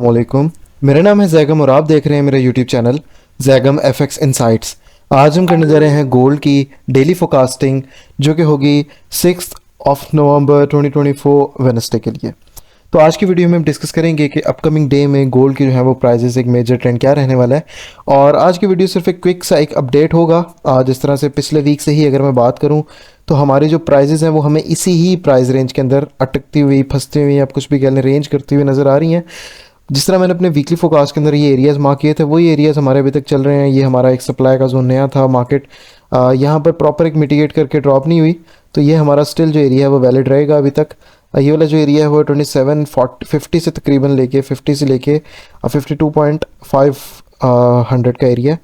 वालेकुम। मेरा नाम है जैगम और आप देख रहे हैं मेरा YouTube channel Zaigham FX insights. आज हम करने जा रहे हैं गोल्ड की डेली फोरकास्टिंग जो कि होगी 6 नवंबर 2024 वेडनेसडे के लिए। तो आज की वीडियो में हम डिस्कस करेंगे कि अपकमिंग डे में गोल्ड की जो है वो प्राइजेस एक मेजर ट्रेंड क्या रहने वाला है। और आज की वीडियो सिर्फ एक क्विक सा एक अपडेट होगा। जिस तरह से पिछले वीक से ही अगर मैं बात करूं तो हमारी जो प्राइजेस हैं वो हमें इसी ही प्राइस रेंज के अंदर अटकती हुई, फंसती हुई, आप कुछ भी कह लें, रेंज करती हुई नज़र आ रही हैं। जिस तरह मैंने अपने वीकली फोकास्ट के अंदर ये एरियाज़ मार्क किए थे वही एरियाज़ हमारे अभी तक चल रहे हैं। ये हमारा एक सप्लाई का जोन नया था। मार्केट यहाँ पर प्रॉपर एक मिटिगेट करके ड्रॉप नहीं हुई, तो ये हमारा स्टिल जो एरिया है वो वैलिड रहेगा अभी तक। ये वाला जो एरिया है वो 2750 से तकरीबन लेके 50 से लेके 52.5 का एरिया है,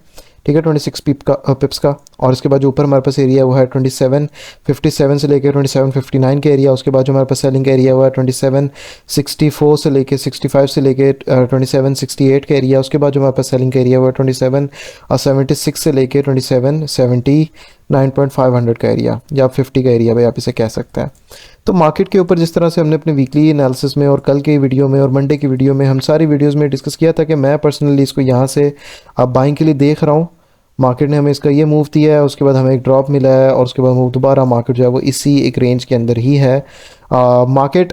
ठीक है, 26 पिप्स का। और इसके बाद जो ऊपर हमारे पास एरिया वो है 2757 से लेकर 2759 का एरिया। उसके बाद जो हमारे पास सेलिंग का एरिया हुआ है 2764 से लेके 65 से लेके 2768 का एरिया। उसके बाद जो हमारे पास सेलिंग का एरिया हुआ है 2776 से लेके 2779.500 का एरिया, या 50 का एरिया भाई आप इसे कह सकते हैं। तो मार्केट के ऊपर जिस तरह से हमने अपने वीकली एनालिसिस में और कल के वीडियो में और मंडे की वीडियो में हम सारी वीडियोस में डिस्कस किया था कि मैं पर्सनली इसको यहाँ से अब बाइंग के लिए देख रहा हूँ। मार्केट ने हमें इसका ये मूव दिया है, उसके बाद हमें एक ड्रॉप मिला है और उसके बाद मूव दोबारा, मार्केट जो है वो इसी एक रेंज के अंदर ही है। मार्केट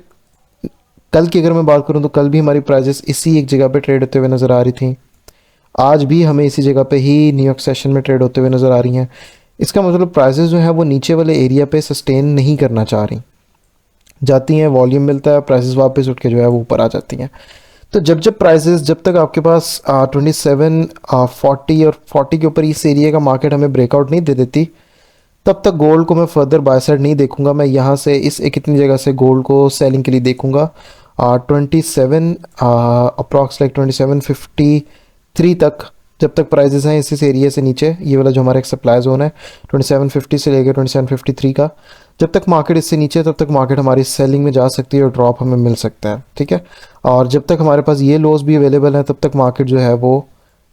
कल की अगर मैं बात करूँ तो कल भी हमारी प्राइजेस इसी एक जगह पे ट्रेड होते हुए नज़र आ रही थी। आज भी हमें इसी जगह पे ही न्यूयॉर्क सेशन में ट्रेड होते हुए नज़र आ रही हैं। इसका मतलब प्राइजेस जो है वो नीचे वाले एरिया पे सस्टेन नहीं करना चाह रही, जाती हैं, वॉल्यूम मिलता है, प्राइसेस वापस उठ के जो है वो ऊपर आ जाती हैं। तो जब प्राइसेस, जब तक आपके पास 27 40 और 40 के ऊपर इस एरिया का मार्केट हमें ब्रेकआउट नहीं दे देती, तब तक गोल्ड को मैं फर्दर बाय साइड नहीं देखूंगा। मैं यहाँ से इस एक इतनी जगह से गोल्ड को सेलिंग के लिए देखूंगा 27 अप्रॉक्स लाइक 2753 तक। जब तक प्राइजेस हैं इस एरिया से नीचे, ये वाला जो हमारा एक सप्लाई जोन है 2750 से लेकर 2753 का, जब तक मार्केट इससे नीचे है तब तक मार्केट हमारी सेलिंग में जा सकती है और ड्रॉप हमें मिल सकता है, ठीक है। और जब तक हमारे पास ये लोस भी अवेलेबल है तब तक मार्केट जो है वो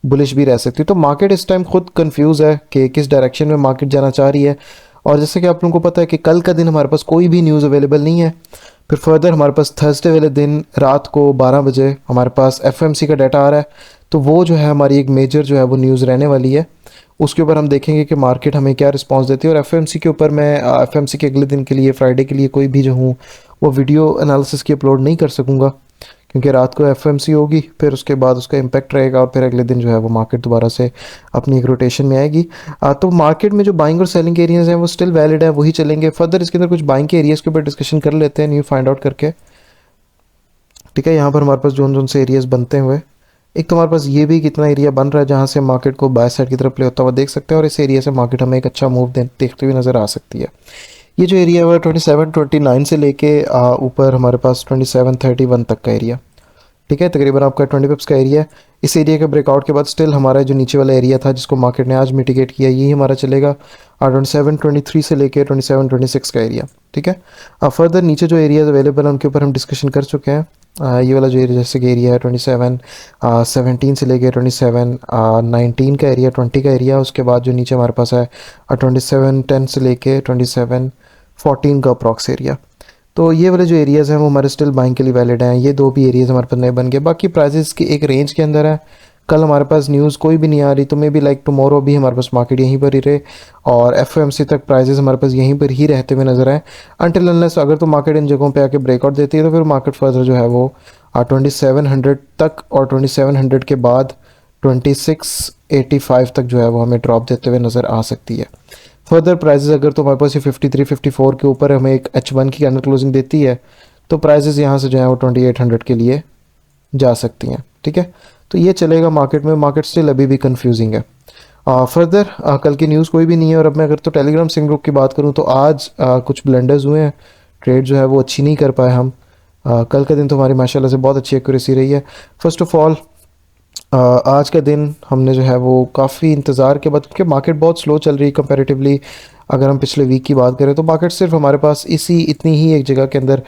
बुलिश भी रह सकती है। तो मार्केट इस टाइम खुद कंफ्यूज है कि किस डायरेक्शन में मार्केट जाना चाह रही है। और जैसे कि आप लोगों को पता है कि कल का दिन हमारे पास कोई भी न्यूज़ अवेलेबल नहीं है। फिर फर्दर हमारे पास थर्सडे वाले दिन रात को 12 बजे हमारे पास एफएमसी का डाटा आ रहा है, तो वो जो है हमारी एक मेजर जो है वो न्यूज़ रहने वाली है। उसके ऊपर हम देखेंगे कि मार्केट हमें क्या रिस्पांस देती है। और एफएमसी के ऊपर मैं एफएमसी के अगले दिन के लिए, फ्राइडे के लिए, कोई भी जो हूँ वो वीडियो एनालिसिस की अपलोड नहीं कर सकूँगा, क्योंकि रात को एफएमसी होगी, फिर उसके बाद उसका इम्पैक्ट रहेगा और फिर अगले दिन जो है वो मार्केट दोबारा से अपनी एक रोटेशन में आएगी। तो मार्केट में जो बाइंग और सेलिंग के एरियाज़ हैं वो स्टिल वैलिड है, वही चलेंगे। फर्दर इसके अंदर कुछ बाइंग के एरियाज़ के ऊपर डिस्कशन कर लेते हैं न्यू फाइंड आउट करके, ठीक है। यहाँ पर हमारे पास जोन से एरियाज़ बनते हुए, एक तो हमारे पास ये भी कितना एरिया बन रहा है जहाँ से मार्केट को बाय साइड की तरफ प्ले होता हुआ देख सकते हैं, और इस एरिया से मार्केट हमें एक अच्छा मूव देखते हुए नज़र आ सकती है। ये जो एरिया है 2729 से लेके ऊपर हमारे पास 2731 तक का एरिया, ठीक है, तकरीबन आपका 20 पिप्स का एरिया है। इस एरिया के ब्रेकआउट के बाद स्टिल हमारा जो नीचे वाला एरिया था जिसको मार्केट ने आज मिटिगेट किया, यही हमारा चलेगा 2723 से लेके 2726 का एरिया, ठीक है। फर्दर नीचे जो एरियाज अवेलेबल हैं उनके ऊपर हम डिस्कशन कर चुके हैं। ये वाला जो एरिया जैसे कि एरिया है 2717 से लेके 2719 का एरिया, 20 का एरिया। उसके बाद जो नीचे हमारे पास है 2710 से लेके 2714 का अप्रॉक्स एरिया। तो ये वाले जो एरियाज़ हैं वो हमारे स्टिल बाइंग के लिए वैलिड हैं। ये दो भी एरियाज़ हमारे पास नए बन गए। बाकी प्राइसेस की एक रेंज के अंदर है। कल हमारे पास न्यूज़ कोई भी नहीं आ रही, तो मे बी लाइक टुमारो भी हमारे पास मार्केट यहीं पर ही रहे और एफओएमसी तक प्राइसेस हमारे पास यहीं पर ही रहते हुए नजर आए अनटिल अनलेस अगर तो मार्केट इन जगहों पे आके ब्रेकआउट देती है तो फिर मार्केट फर्दर जो है वो 2700 तक और 2700 के बाद 2685 तक जो है वो हमें ड्रॉप देते हुए नज़र आ सकती है। फर्दर प्राइसेस अगर तो हमारे पास ये 53-54 के ऊपर हमें एक H1 की कैंडल क्लोजिंग देती है तो प्राइसेस यहाँ से जो है वो 2800 के लिए जा सकती हैं, ठीक है। तो ये चलेगा मार्केट में। मार्केट स्टिल अभी भी कंफ्यूजिंग है। फर्दर कल की न्यूज़ कोई भी नहीं है। और अब मैं अगर तो टेलीग्राम सिंह ग्रुप की बात करूँ तो आज कुछ ब्लंडर्स हुए हैं, ट्रेड जो है वो अच्छी नहीं कर पाए हम। कल का दिन तो हमारी माशाल्लाह से बहुत अच्छी एक्यूरेसी रही है। फर्स्ट ऑफ ऑल आज का दिन हमने जो है वो काफ़ी इंतज़ार के बाद, क्योंकि मार्केट बहुत स्लो चल रही है कंपैरेटिवली, अगर हम पिछले वीक की बात करें तो मार्केट सिर्फ हमारे पास इतनी ही एक जगह के अंदर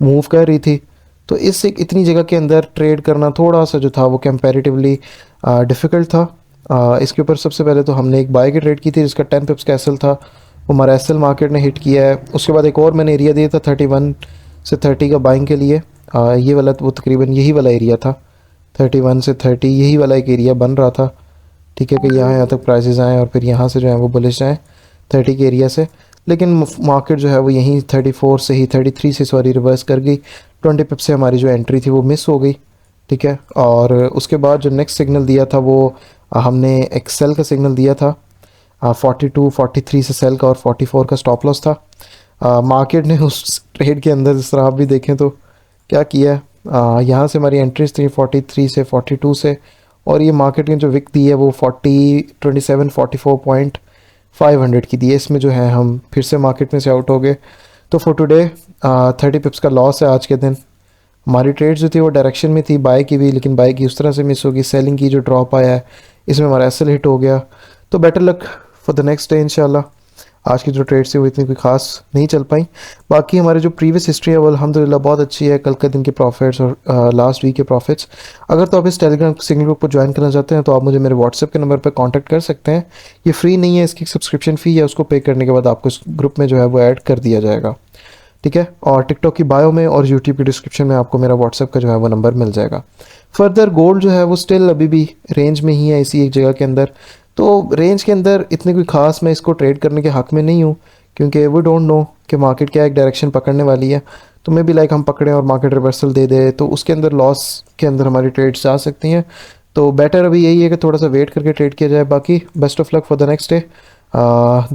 मूव कर रही थी। तो इस एक इतनी जगह के अंदर ट्रेड करना थोड़ा सा जो था वो कंपैरेटिवली डिफ़िकल्ट था। इसके ऊपर सबसे पहले तो हमने एक बाय की ट्रेड की थी जिसका 10 पिप्स का एसएल था, वो हमारा एसएल मार्केट ने हिट किया है। उसके बाद एक और मैंने एरिया दिया था 31 से 30 का बाइंग के लिए। ये वाला वो तकरीबन यही वाला एरिया था 31 से 30 यही वाला एक एरिया बन रहा था, ठीक है, कि यहाँ तक प्राइसेस आएँ और फिर यहाँ से जो है वो बुलिश आएँ 30 के एरिया से। लेकिन मार्केट जो है वो यहीं 34 से ही 33 से सॉरी रिवर्स कर गई। 20 पिप से हमारी जो एंट्री थी वो मिस हो गई, ठीक है। और उसके बाद जो नेक्स्ट सिग्नल दिया था वो हमने एक सेल का सिग्नल दिया था, 42 43 से सेल का और 44 का स्टॉप लॉस था। मार्केट ने उस ट्रेड के अंदर जिस तरह आप भी देखें तो क्या किया है, यहाँ से हमारी एंट्रीज थी 43 से 42 से, और ये मार्केट ने जो विक दी है वो 44.500 की दी है। इसमें जो है हम फिर से मार्केट में से आउट हो गए। तो फॉर टुडे 30 पिप्स का लॉस है आज के दिन। हमारी ट्रेड जो थी वो डायरेक्शन में थी बाय की भी, लेकिन बाय की उस तरह से मिस होगी। सेलिंग की जो ड्रॉप आया है इसमें हमारा एसएल हिट हो गया। तो better luck for the next day इंशाल्लाह। आज की जो ट्रेड्स थी वो इतनी कोई खास नहीं चल पाई। बाकी हमारे जो प्रीवियस हिस्ट्री है वो अल्हम्दुलिल्लाह बहुत अच्छी है, कल के दिन के प्रॉफिट्स और लास्ट वीक के प्रॉफिट्स। अगर तो आप इस टेलीग्राम सिंगल ग्रुप को ज्वाइन करना चाहते हैं तो आप मुझे मेरे व्हाट्सएप के नंबर पर कांटेक्ट कर सकते हैं। ये फ्री नहीं है, इसकी सब्सक्रिप्शन फ़ी है, उसको पे करने के बाद आपको इस ग्रुप में जो है वो ऐड कर दिया जाएगा, ठीक है। और टिकटॉक की बायो में और यूट्यूब की डिस्क्रिप्शन में आपको मेरा व्हाट्सएप का जो है वो नंबर मिल जाएगा। फर्दर गोल्ड जो है वो स्टिल अभी भी रेंज में ही है, इसी एक जगह के अंदर। तो रेंज के अंदर इतनी कोई ख़ास मैं इसको ट्रेड करने के हक़ में नहीं हूँ, क्योंकि वी डोंट नो कि मार्केट क्या एक डायरेक्शन पकड़ने वाली है। तो मे भी लाइक हम पकड़ें और मार्केट रिवर्सल दे दे तो उसके अंदर लॉस के अंदर हमारी ट्रेड्स जा सकती हैं। तो बेटर अभी यही है कि थोड़ा सा वेट करके ट्रेड किया जाए। बाकी best of luck for the next day.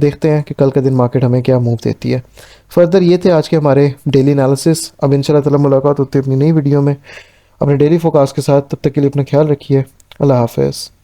देखते हैं कि कल का दिन मार्केट हमें क्या मूव देती है। फर्दर ये थे आज के हमारे डेली एनालिसिस। अब इंशाल्लाह ताला मुलाकात होती है अपनी नई वीडियो में अपने डेली फोकास्ट के साथ। तब तक के लिए अपना ख्याल रखिए। अल्लाह हाफ़िज़।